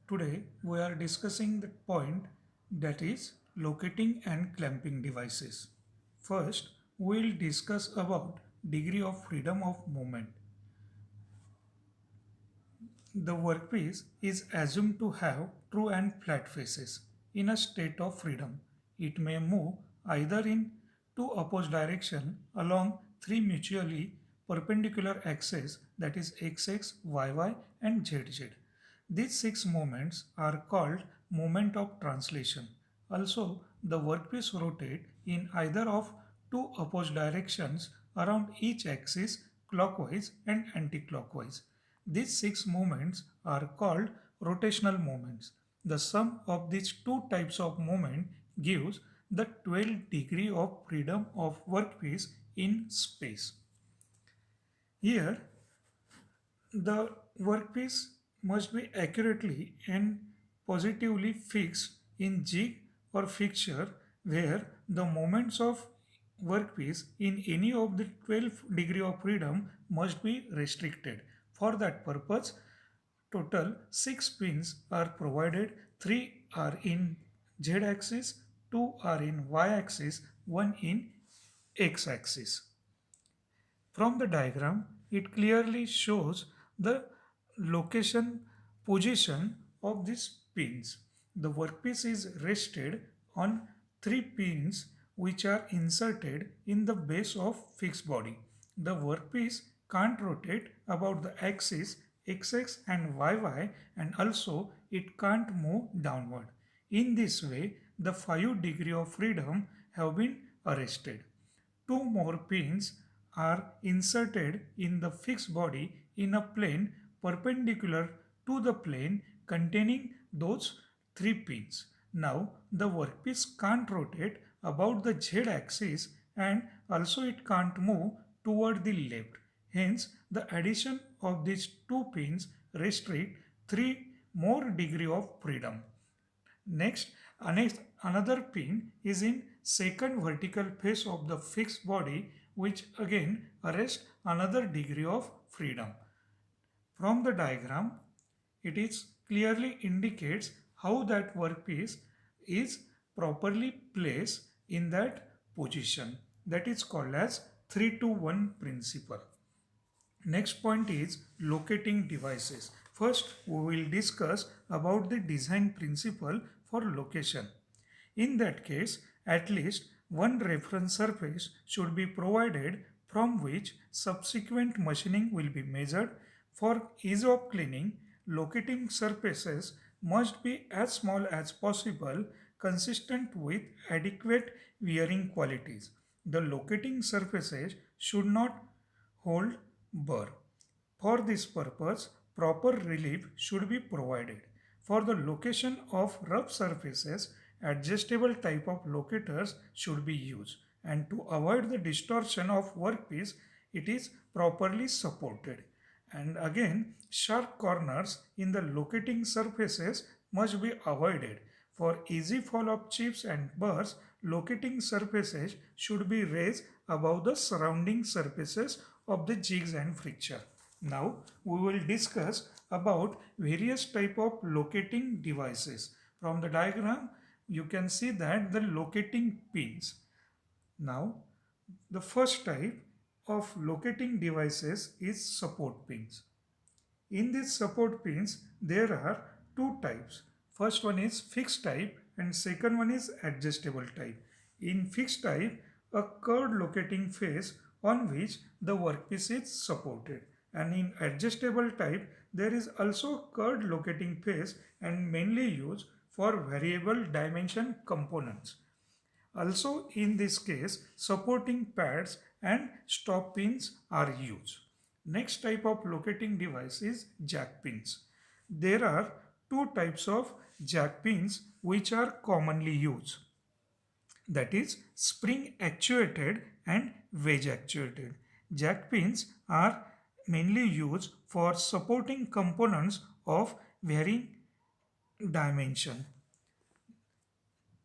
Today we are discussing the point that is locating and clamping devices. First, we will discuss about degree of freedom of movement. The workpiece is assumed to have true and flat faces. In a state of freedom, it may move either in two opposite directions along three mutually perpendicular axes, that is xx, yy and zz. These six movements are called movement of translation. Also, the workpiece rotates in either of two opposite directions around each axis clockwise and anticlockwise. These six movements are called rotational movements. The sum of these two types of movement gives the 12 degree of freedom of workpiece in space. Here, the workpiece must be accurately and positively fixed in jig or fixture where the moments of workpiece in any of the 12 degree of freedom must be restricted. For that purpose, total 6 pins are provided. 3 are in Z axis, 2 are in Y axis, 1 in X axis. From the diagram, it clearly shows the location position of these pins. The workpiece is rested on three pins which are inserted in the base of fixed body. The workpiece can't rotate about the axis xx and yy, and also it can't move downward. In this way, the 5 degree of freedom have been arrested. Two more pins are inserted in the fixed body in a plane perpendicular to the plane containing those three pins. Now the workpiece can't rotate about the z axis and also it can't move toward the left. Hence the addition of these two pins restrict 3 more degree of freedom. Next, another pin is in second vertical face of the fixed body, which again arrests another degree of freedom. From the diagram, it is clearly indicates how that workpiece is properly placed in that position. That is called as 3 to 1 principle. Next point is locating devices. First, we will discuss about the design principle for location. In that case, at least one reference surface should be provided from which subsequent machining will be measured. For ease of cleaning, locating surfaces must be as small as possible, consistent with adequate wearing qualities. The locating surfaces should not hold burr. For this purpose, proper relief should be provided. For the location of rough surfaces, adjustable type of locators should be used, and to avoid the distortion of workpiece, it is properly supported. And again, sharp corners in the locating surfaces must be avoided. For easy fall of chips and burrs, locating surfaces should be raised above the surrounding surfaces of the jigs and fixture. Now we will discuss about various type of locating devices. From the diagram, you can see that the locating pins. Now the first type of locating devices is support pins. In these support pins, there are two types. First one is fixed type and second one is adjustable type. In fixed type, a curved locating face on which the workpiece is supported. And in adjustable type, there is also a curved locating face and mainly used for variable dimension components. Also in this case, supporting pads and stop pins are used. Next type of locating device is jack pins. There are two types of jack pins which are commonly used. That is spring actuated and wedge actuated. Jack pins are mainly used for supporting components of varying dimension.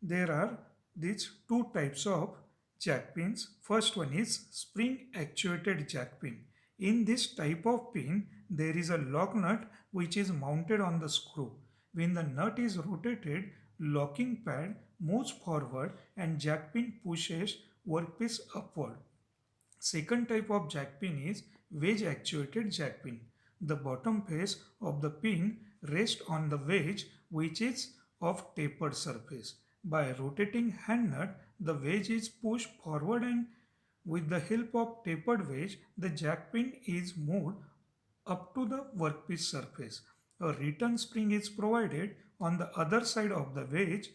There are these two types of jack pins. First one is spring actuated jack pin. In this type of pin, there is a lock nut which is mounted on the screw. When the nut is rotated, locking pad moves forward and jack pin pushes workpiece upward. Second type of jack pin is wedge actuated jack pin. The bottom face of the pin rests on the wedge which is of tapered surface. By rotating hand nut, the wedge is pushed forward and with the help of tapered wedge, the jack pin is moved up to the workpiece surface. A return spring is provided on the other side of the wedge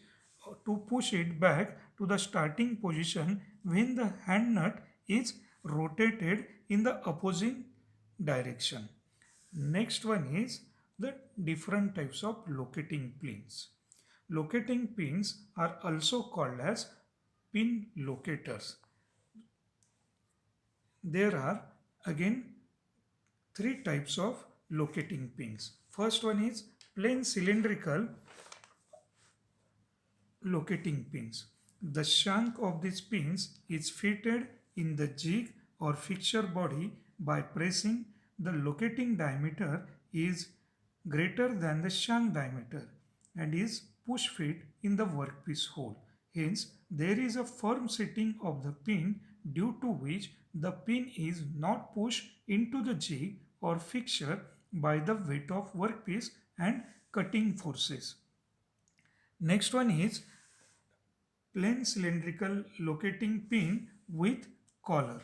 to push it back to the starting position when the hand nut is rotated in the opposing direction. Next one is the different types of locating pins. Locating pins are also called as pin locators. There are again three types of locating pins. First one is plain cylindrical locating pins. The shank of these pins is fitted in the jig or fixture body by pressing. The locating diameter is greater than the shank diameter and is push fit in the workpiece hole. Hence, there is a firm setting of the pin due to which the pin is not pushed into the jig or fixture by the weight of workpiece and cutting forces. Next one is plain cylindrical locating pin with collar.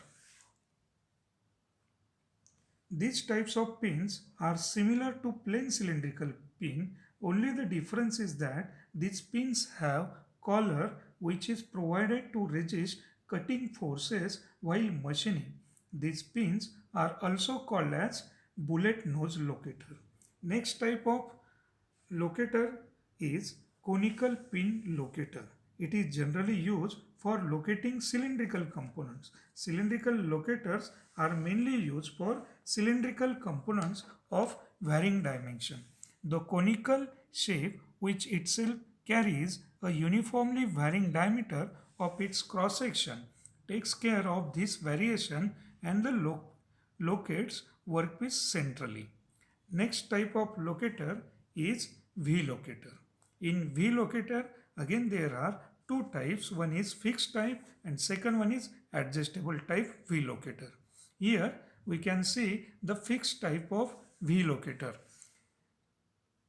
These types of pins are similar to plain cylindrical pin, only the difference is that these pins have collar which is provided to resist cutting forces while machining. These pins are also called as bullet nose locator. Next type of locator is conical pin locator. It is generally used for locating cylindrical components. Cylindrical locators are mainly used for cylindrical components of varying dimension. The conical shape, which itself carries a uniformly varying diameter of its cross section, takes care of this variation and the locates workpiece centrally. Next type of locator is V locator. In V locator, again there are two types. One is fixed type and second one is adjustable type V locator. Here we can see the fixed type of V locator.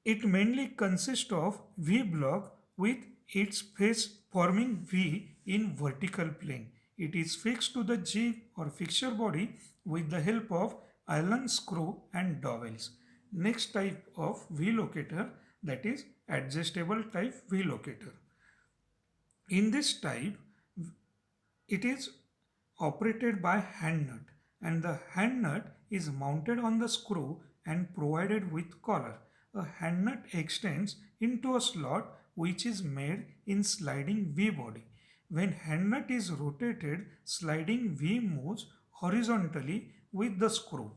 It mainly consists of V block with its face forming V in vertical plane. It is fixed to the jig or fixture body with the help of Allen screw and dowels. Next type of V locator, that is adjustable type V locator. In this type, it is operated by hand nut and the hand nut is mounted on the screw and provided with collar. A hand nut extends into a slot which is made in sliding V body. When hand nut is rotated, sliding V moves horizontally with the screw.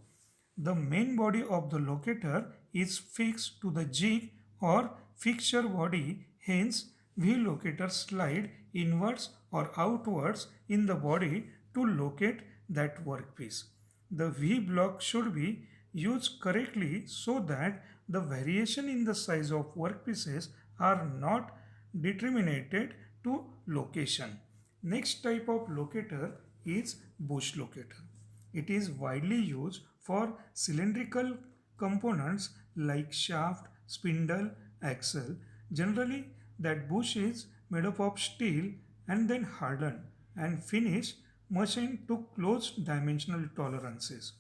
The main body of the locator is fixed to the jig or fixture body, hence V locator slide inwards or outwards in the body to locate that workpiece. The V block should be used correctly so that the variation in the size of workpieces are not determined to location. Next type of locator is bush locator. It is widely used for cylindrical components like shaft, spindle, axle. Generally, that bush is made up of steel and then hardened and finished machined to close dimensional tolerances.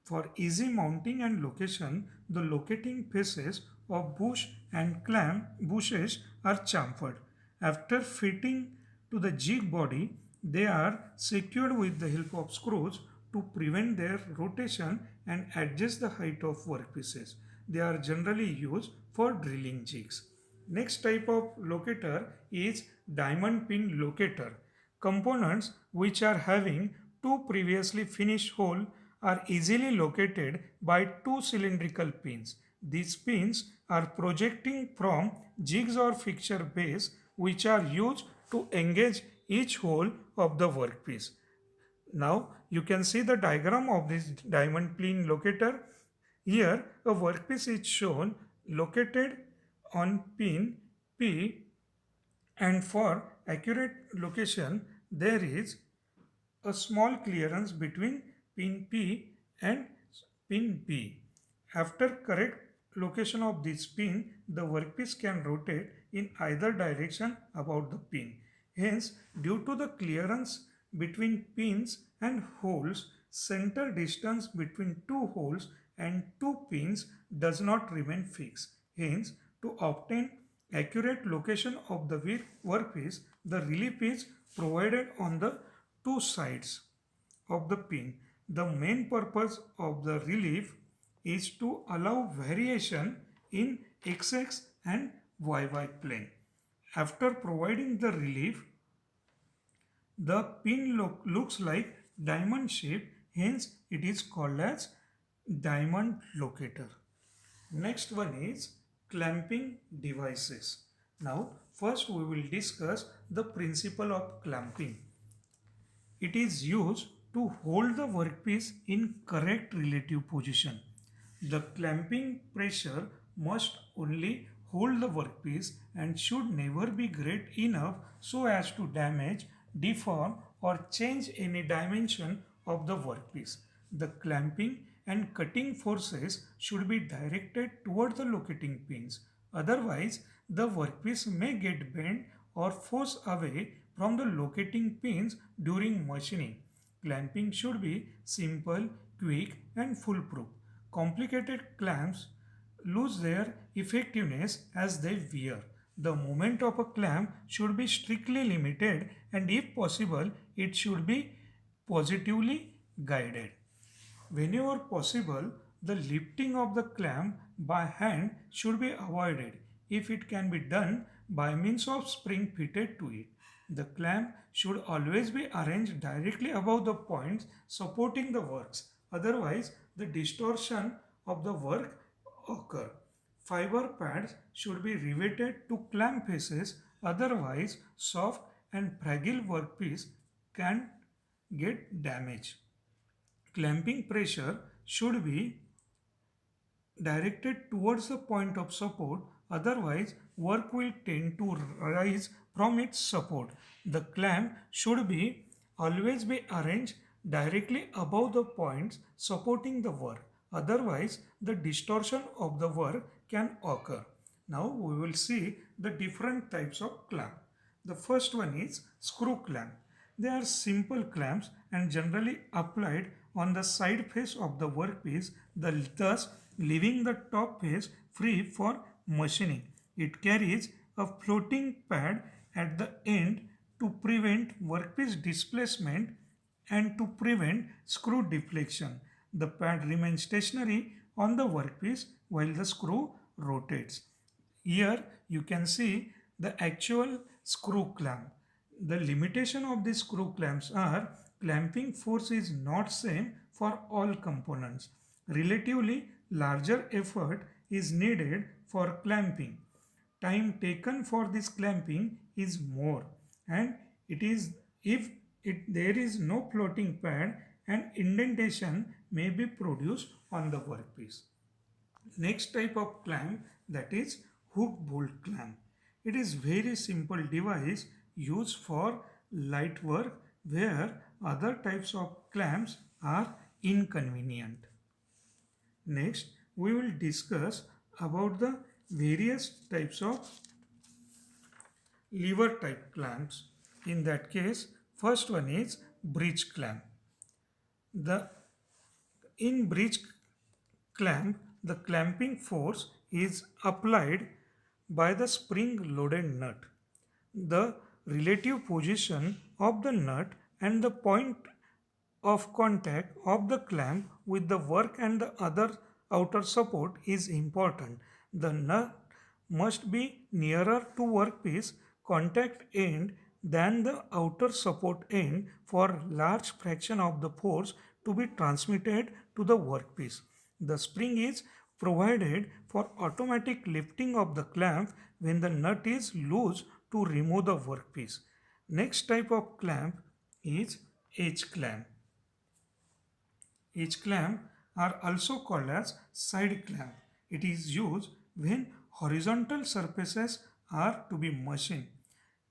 For easy mounting and location, the locating faces of bush and clamp bushes are chamfered. After fitting to the jig body, they are secured with the help of screws to prevent their rotation and adjust the height of workpieces. They are generally used for drilling jigs. Next type of locator is diamond pin locator. Components which are having two previously finished holes are easily located by two cylindrical pins. These pins are projecting from jigs or fixture base which are used to engage each hole of the workpiece. Now you can see the diagram of this diamond pin locator. Here a workpiece is shown located on pin P, and for accurate location there is a small clearance between pin P and pin B. After correct location of this pin, the workpiece can rotate in either direction about the pin. Hence, due to the clearance between pins and holes, center distance between two holes and two pins does not remain fixed. Hence, to obtain accurate location of the workpiece, the relief is provided on the two sides of the pin. The main purpose of the relief is to allow variation in XX and YY plane. After providing the relief, the pin looks like diamond shape, hence it is called as diamond locator. Next one is clamping devices. Now first we will discuss the principle of clamping. It is used to hold the workpiece in correct relative position. The clamping pressure must only hold the workpiece and should never be great enough so as to damage, deform or change any dimension of the workpiece. The clamping and cutting forces should be directed toward the locating pins. Otherwise, the workpiece may get bent or forced away from the locating pins during machining. Clamping should be simple, quick and foolproof. Complicated clamps lose their effectiveness as they wear. The movement of a clamp should be strictly limited and if possible it should be positively guided. Whenever possible, the lifting of the clamp by hand should be avoided if it can be done by means of spring fitted to it. The clamp should always be arranged directly above the points supporting the works. Otherwise, the distortion of the work occur. Fiber pads should be riveted to clamp faces, otherwise soft and fragile workpiece can get damaged. Clamping pressure should be directed towards the point of support, otherwise work will tend to rise from its support. The clamp should be always be arranged directly above the points supporting the work, otherwise the distortion of the work can occur. Now we will see the different types of clamp. The first one is screw clamp. They are simple clamps and generally applied on the side face of the workpiece, thus leaving the top face free for machining. It carries a floating pad at the end to prevent workpiece displacement and to prevent screw deflection. The pad remains stationary on the workpiece while the screw rotates. Here you can see the actual screw clamp. The limitation of these screw clamps are clamping force is not same for all components. Relatively larger effort is needed for clamping. Time taken for this clamping is more, and it is if there is no floating pad and indentation may be produced on the workpiece. Next type of clamp, that is hook bolt clamp. It is very simple device used for light work where other types of clamps are inconvenient. Next, we will discuss about the various types of lever type clamps. In that case, first one is bridge clamp. In bridge clamp, the clamping force is applied by the spring loaded nut. The relative position of the nut and the point of contact of the clamp with the work and the other outer support is important. The nut must be nearer to workpiece contact end than the outer support end for large fraction of the force to be transmitted to the workpiece. The spring is provided for automatic lifting of the clamp when the nut is loose to remove the workpiece. Next type of clamp is edge clamp. Edge clamp are also called as side clamp. It is used when Horizontal surfaces are to be machined.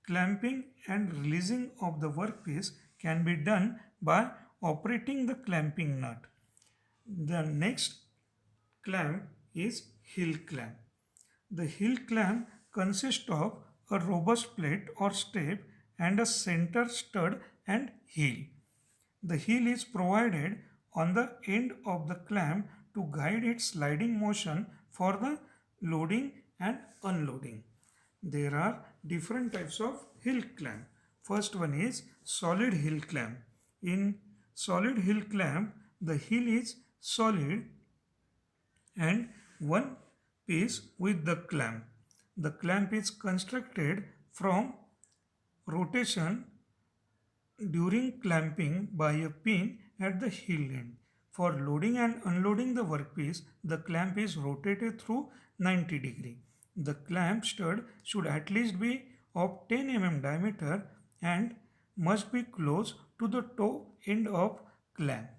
Clamping and releasing of the workpiece can be done by operating the clamping nut. The next clamp is heel clamp. The heel clamp consists of a robust plate or step and a center stud and heel. The heel is provided on the end of the clamp to guide its sliding motion for the loading and unloading. There are different types of heel clamp. First one is solid heel clamp. In solid heel clamp, the heel is solid and one piece with the clamp. The clamp is constructed from rotation during clamping by a pin at the heel end. For loading and unloading the workpiece, the clamp is rotated through 90 degree. The clamp stud should at least be of 10 mm diameter and must be close to the toe end of clamp.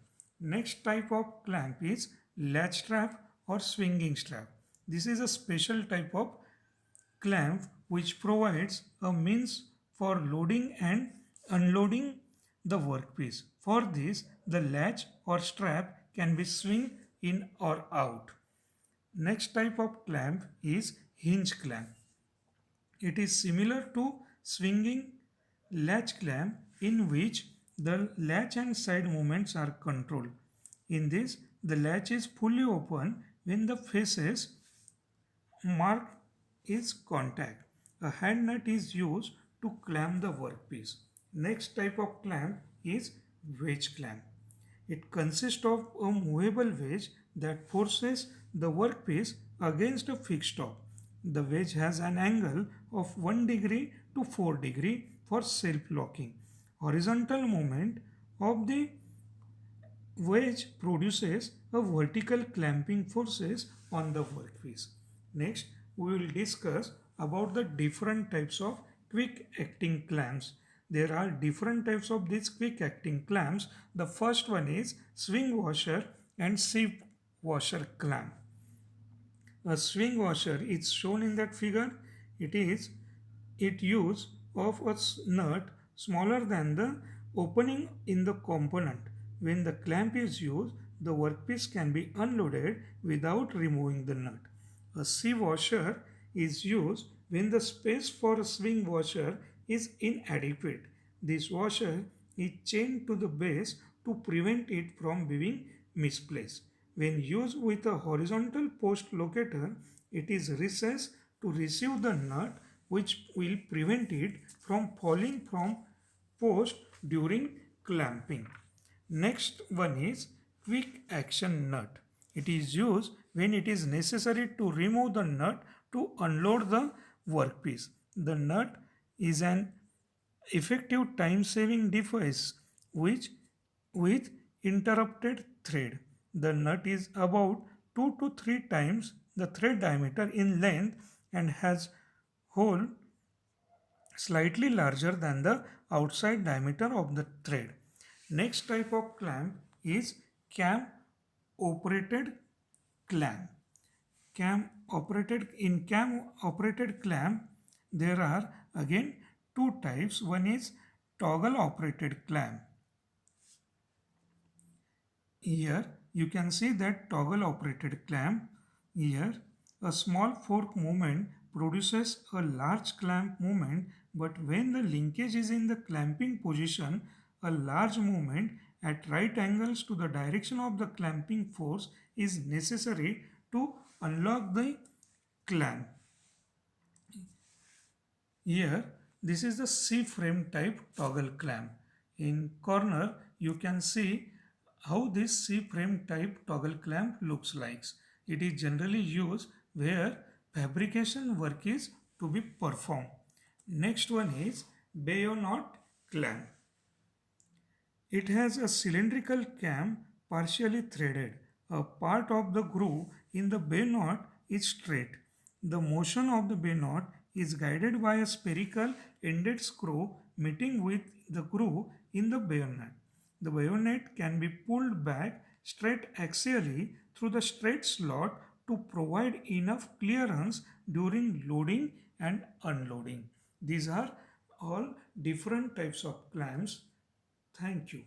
Next type of clamp is latch strap or swinging strap. This is a special type of clamp which provides a means for loading and unloading the workpiece. For this, the latch or strap can be swung in or out. Next type of clamp is hinge clamp. It is similar to swinging latch clamp in which the latch and side movements are controlled. In this, the latch is fully open when the faces mark is contact. A hand nut is used to clamp the workpiece. Next type of clamp is wedge clamp. It consists of a movable wedge that forces the workpiece against a fixed top. The wedge has an angle of 1 degree to 4 degree for self-locking. Horizontal movement of the wedge produces a vertical clamping forces on the workpiece. Next, we will discuss about the different types of quick acting clamps. There are different types of these quick acting clamps. The first one is swing washer and sieve washer clamp. A swing washer is shown in that figure. It use of a nut smaller than the opening in the component. When the clamp is used, the workpiece can be unloaded without removing the nut. A sieve washer is used when the space for a swing washer is inadequate. This washer is chained to the base to prevent it from being misplaced. When used with a horizontal post locator, it is recessed to receive the nut which will prevent it from falling from post during clamping. Next one is quick action nut. It is used when it is necessary to remove the nut to unload the workpiece. The nut is an effective time saving device which with interrupted thread. The nut is about 2 to 3 times the thread diameter in length and has hole slightly larger than the outside diameter of the thread. Next type of clamp is cam operated clamp. Cam operated clamp there are again two types. One is toggle operated clamp. Here you can see that toggle operated clamp. Here a small fork movement produces a large clamp movement, but when the linkage is in the clamping position, a large movement at right angles to the direction of the clamping force is necessary to unlock the clamp. Here this is the C-frame type toggle clamp. In corner you can see how this C-frame type toggle clamp looks like. It is generally used where fabrication work is to be performed. Next one is bayonet clamp. It has a cylindrical cam partially threaded. A part of the groove in the bayonet is straight. The motion of the bayonet is guided by a spherical ended screw meeting with the groove in the bayonet. The bayonet can be pulled back straight axially through the straight slot to provide enough clearance during loading and unloading. These are all different types of clamps. Thank you.